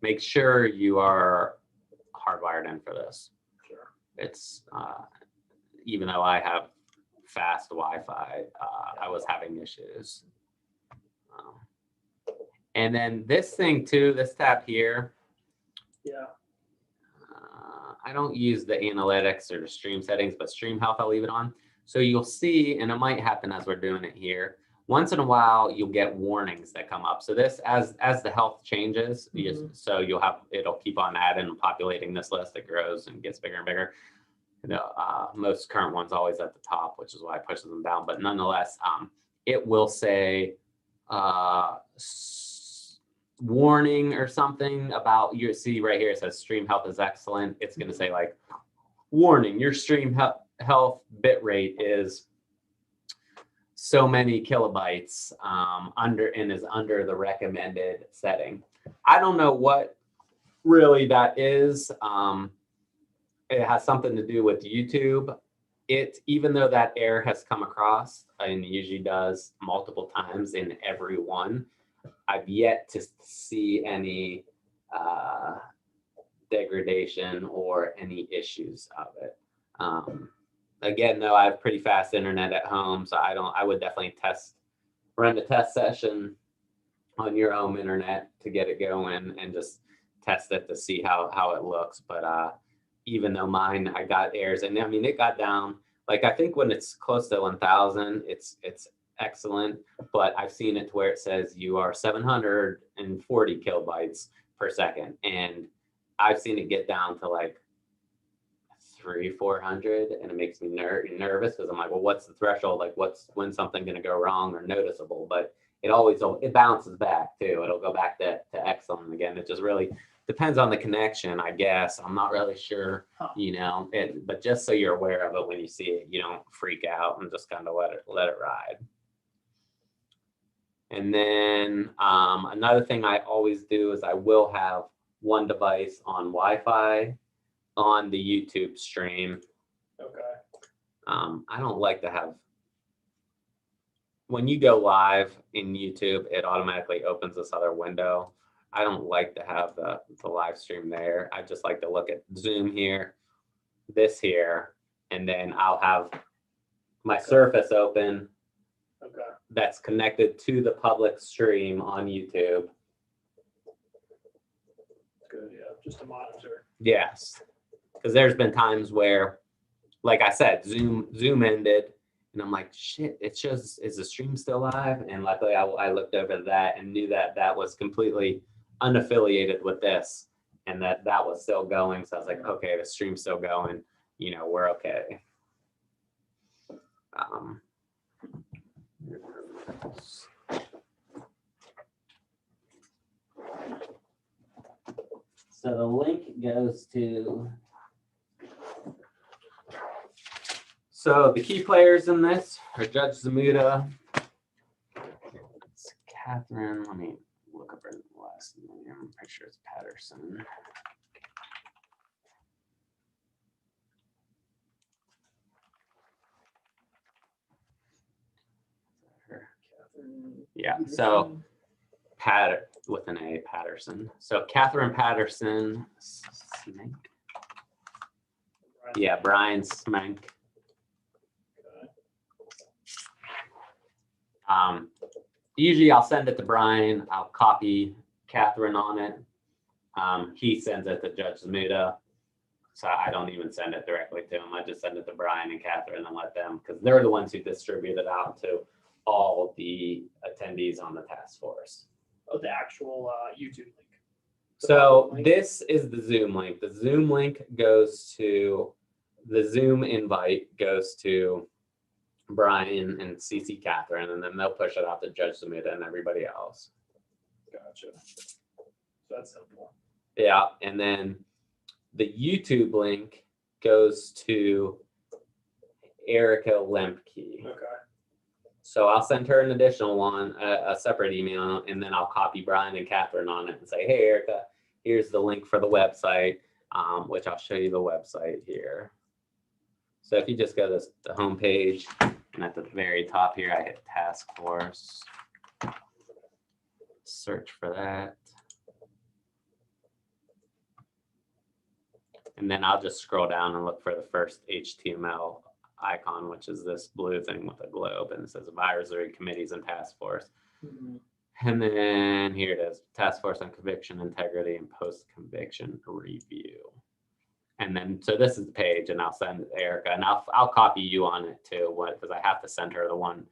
make sure you are hardwired in for this. Sure. It's even though I have fast Wi-Fi, I was having issues. And then this thing too, this tab here. Yeah. I don't use the analytics or the stream settings, but stream health, I'll leave it on. So you'll see, and it might happen as we're doing it here, once in a while, you'll get warnings that come up. So this, as the health changes, so you'll have, it'll keep on adding and populating this list. It grows and gets bigger and bigger. Most current ones always at the top, which is why I pushes them down. But nonetheless, it will say warning or something about your, see right here, it says stream health is excellent. It's going to say like, warning, your stream health bit rate is so many kilobytes is under the recommended setting. I don't know what really that is. It has something to do with YouTube. Even though that error has come across, and usually does multiple times in every one, I've yet to see any degradation or any issues of it. Again, though, I have pretty fast internet at home, so I would definitely run the test session on your home internet to get it going and just test it to see how it looks. But even though mine, I got errors, and I mean, it got down, like, I think when it's close to 1,000, it's excellent, but I've seen it to where it says you are 740 kilobytes per second. And I've seen it get down to like 300-400, and it makes me nervous because I'm like, well, what's the threshold? Like, when something going to go wrong or noticeable? But it bounces back too. It'll go back to excellent again. It just really depends on the connection, I guess. I'm not really sure, but just so you're aware of it when you see it, you don't freak out and just kind of let it ride. And then another thing I always do is I will have one device on Wi-Fi on the YouTube stream. Okay. I don't like to have, when you go live in YouTube, it automatically opens this other window. I don't like to have the live stream there. I just like to look at Zoom here, this here, and then I'll have my Surface open. Okay. That's connected to the public stream on YouTube. Good, yeah, just to monitor. Yes, because there's been times where, like I said, Zoom ended, and I'm like, shit, it shows, is the stream still live? And luckily I looked over that and knew that was completely unaffiliated with this, and that was still going. So I was like, okay, the stream's still going, we're okay. So the link goes to, so the key players in this are Judge Zamuda. It's Catherine, let me look up her last name. I'm pretty sure it's Patterson. Yeah, so with an A, Patterson. So Catherine Patterson, Smank. Yeah, Brian Smank. Usually I'll send it to Brian. I'll copy Catherine on it. He sends it to Judge Zamuda. So I don't even send it directly to him. I just send it to Brian and Catherine and let them, because they're the ones who distribute it out to all the attendees on the task force. Oh, the actual YouTube link. So this is the Zoom link. The Zoom link goes to, the Zoom invite goes to Brian and CC Catherine, and then they'll push it out to Judge Zamuda and everybody else. Gotcha. So that's simple. Yeah, and then the YouTube link goes to Erica Lemke. Okay. So I'll send her an additional one, a separate email, and then I'll copy Brian and Catherine on it and say, hey, Erica, here's the link for the website, which I'll show you the website here. So if you just go to the home page, and at the very top here, I hit task force, search for that. And then I'll just scroll down and look for the first HTML icon, which is this blue thing with a globe, and it says advisory committees and task force. Mhm. And then here it is, task force on conviction integrity and post-conviction review. And then, so this is the page, and I'll send it to Erica, and I'll copy you on it too, because I have to send her the one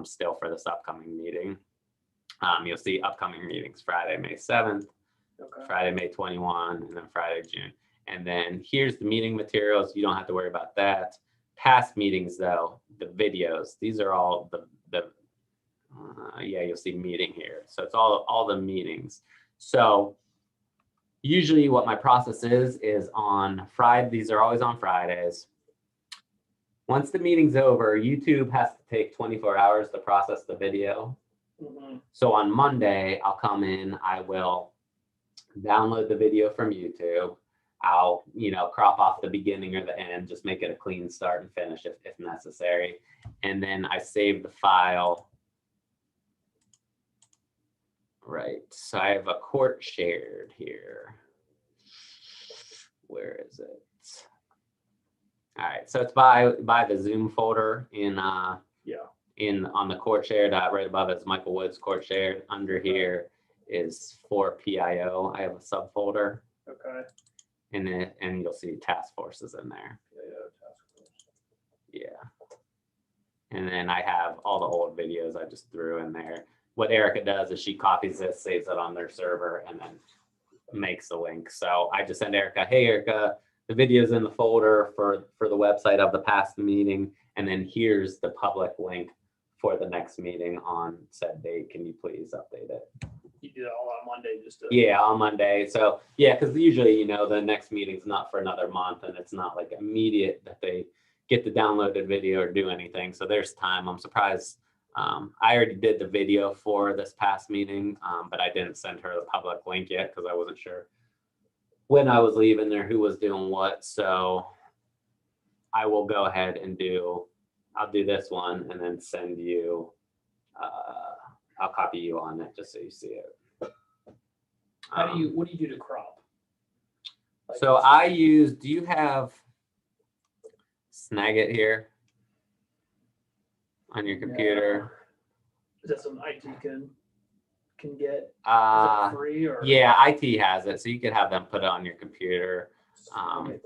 still for this upcoming meeting. You'll see upcoming meetings, Friday, May 7th, Okay. Friday, May 21, and then Friday, June. And then here's the meeting materials. You don't have to worry about that. Past meetings, though, the videos, these are all yeah, you'll see meeting here. So it's all the meetings. So usually what my process is on Friday, these are always on Fridays. Once the meeting's over, YouTube has to take 24 hours to process the video. Mhm. So on Monday, I'll come in, I will download the video from YouTube. I'll, crop off the beginning or the end, just make it a clean start and finish if necessary. And then I save the file. Right, so I have a court shared here. Where is it? All right, so it's by the Zoom folder in on the court shared. Right above it is Michael Woods court shared. Under here is for PIO. I have a subfolder. Okay. And you'll see task forces in there. Task force. Yeah. And then I have all the old videos I just threw in there. What Erica does is she copies this, saves it on their server, and then makes the link. So I just send Erica, hey, Erica, the video's in the folder for the website of the past meeting. And then here's the public link for the next meeting on said date. Can you please update it? You do that all on Monday just to. Yeah, on Monday. So yeah, because usually, the next meeting's not for another month, and it's not like immediate that they get the downloaded video or do anything. So there's time. I'm surprised. I already did the video for this past meeting, but I didn't send her the public link yet because I wasn't sure when I was leaving or who was doing what. So I will go ahead and I'll do this one and then send you, I'll copy you on it just so you see it. What do you do to crop? So do you have Snagit here on your computer? Is that something IT can get? Is that Uh, free or? yeah, IT has it, so you could have them put it on your computer.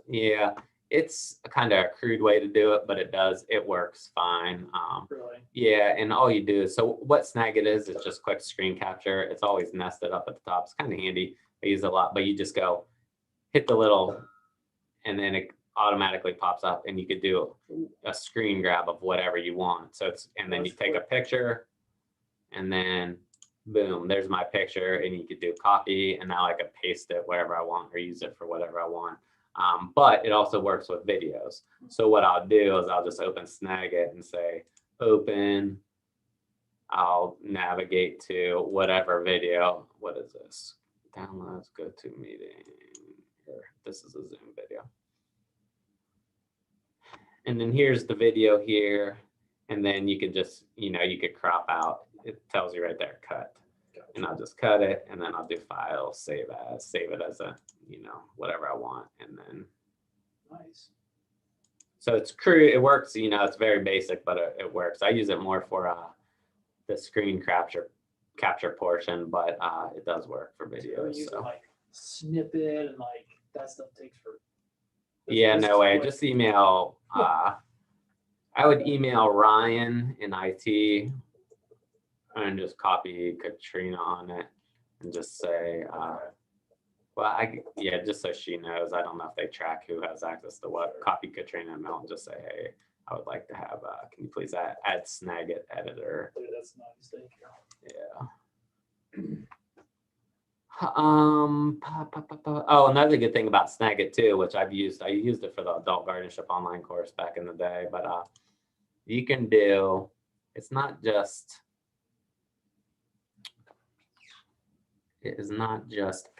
Yeah, it's a kind of a crude way to do it, but it works fine. Really? Yeah, and all you do is, so what Snagit is just quick screen capture. It's always nested up at the top. It's kind of handy. I use it a lot, but you just go hit the little, and then it automatically pops up, and you could do a screen grab of whatever you want. So and then you take a picture, and then boom, there's my picture, and you could do copy, and now I could paste it wherever I want or use it for whatever I want. But it also works with videos. So what I'll do is I'll just open Snagit and say, open, I'll navigate to whatever video. What is this? Downloads, go to meeting. Here, this is a Zoom video. And then here's the video here. And then you could just, you could crop out. It tells you right there, cut. Gotcha. And I'll just cut it, and then I'll do file, save it as a, whatever I want. And then Nice. so it's crude. It works. It's very basic, but it works. I use it more for the screen capture portion, but it does work for videos. You So can snippet and that stuff takes for. yeah, no way. Just email. I would email Ryan in IT and just copy Katrina on it and just say, just so she knows. I don't know if they track who has access to what. Copy Katrina and Mel and just say, hey, I would like to have, can you please add Snagit editor? Dude, that's nice. Thank you. Yeah. Oh, another good thing about Snagit too, which I used it for the adult guardianship online course back in the day, but you can do, it is not just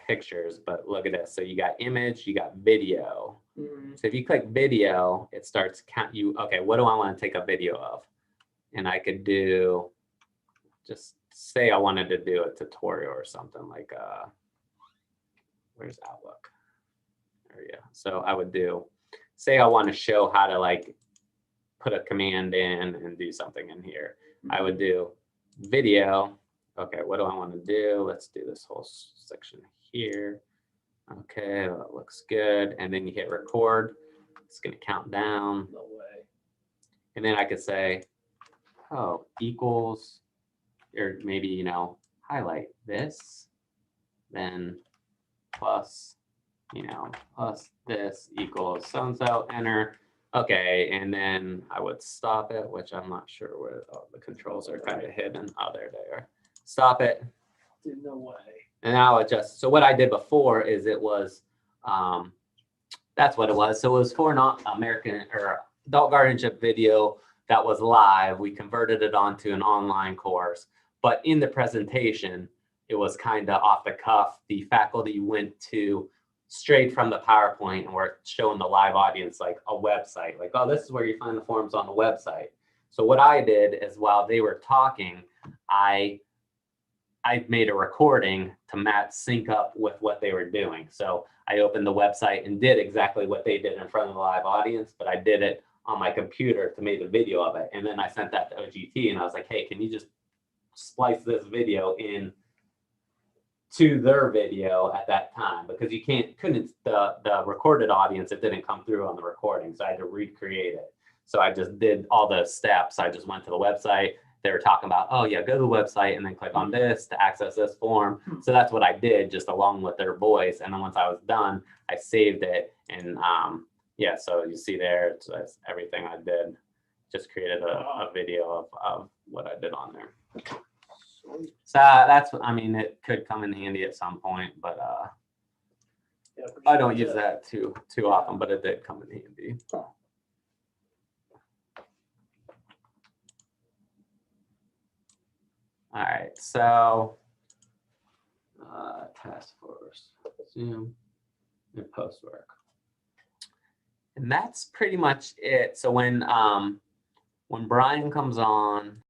pictures, but look at this. So you got image, you got video. Mm-hmm. So if you click video, it starts okay, what do I want to take a video of? And I could just say I wanted to do a tutorial or something like, where's Outlook? There you go. So I would do, say I want to show how to like put a command in and do something in here. I would do video. Okay, what do I want to do? Let's do this whole section here. Okay, that looks good. And then you hit record. It's going to count down. No way. And then I could say, oh, equals, or maybe, you know, highlight this, then plus, you know, plus this equals so-and-so, enter. Okay, and then I would stop it, which I'm not sure where the controls are kind of hidden. Oh, there they are. Stop it. Dude, no way. And now it just, so what I did before is it was, that's what it was. So it was for an American or adult guardianship video that was live. We converted it onto an online course, but in the presentation, it was kind of off the cuff. The faculty went to straight from the PowerPoint and we're showing the live audience like a website, like, oh, this is where you find the forms on the website. So what I did is while they were talking, I made a recording to sync up with what they were doing. So I opened the website and did exactly what they did in front of the live audience, but I did it on my computer to make a video of it. And then I sent that to OGT and I was like, hey, can you just splice this video in to their video at that time? Because you couldn't the recorded audience, it didn't come through on the recording. So I had to recreate it. So I just did all the steps. I just went to the website. They were talking about, oh yeah, go to the website and then click on this to access this form. So that's what I did just along with their voice. And then once I was done, I saved it. And yeah, so you see there, it's everything I did. Just created a video of what I did on there. Sweet. So that's, I mean, it could come in handy at some point, but Yeah, I don't use that too often, but it did come in handy. All right, so task force, Zoom, and post work. And that's pretty much it. So when Brian comes on,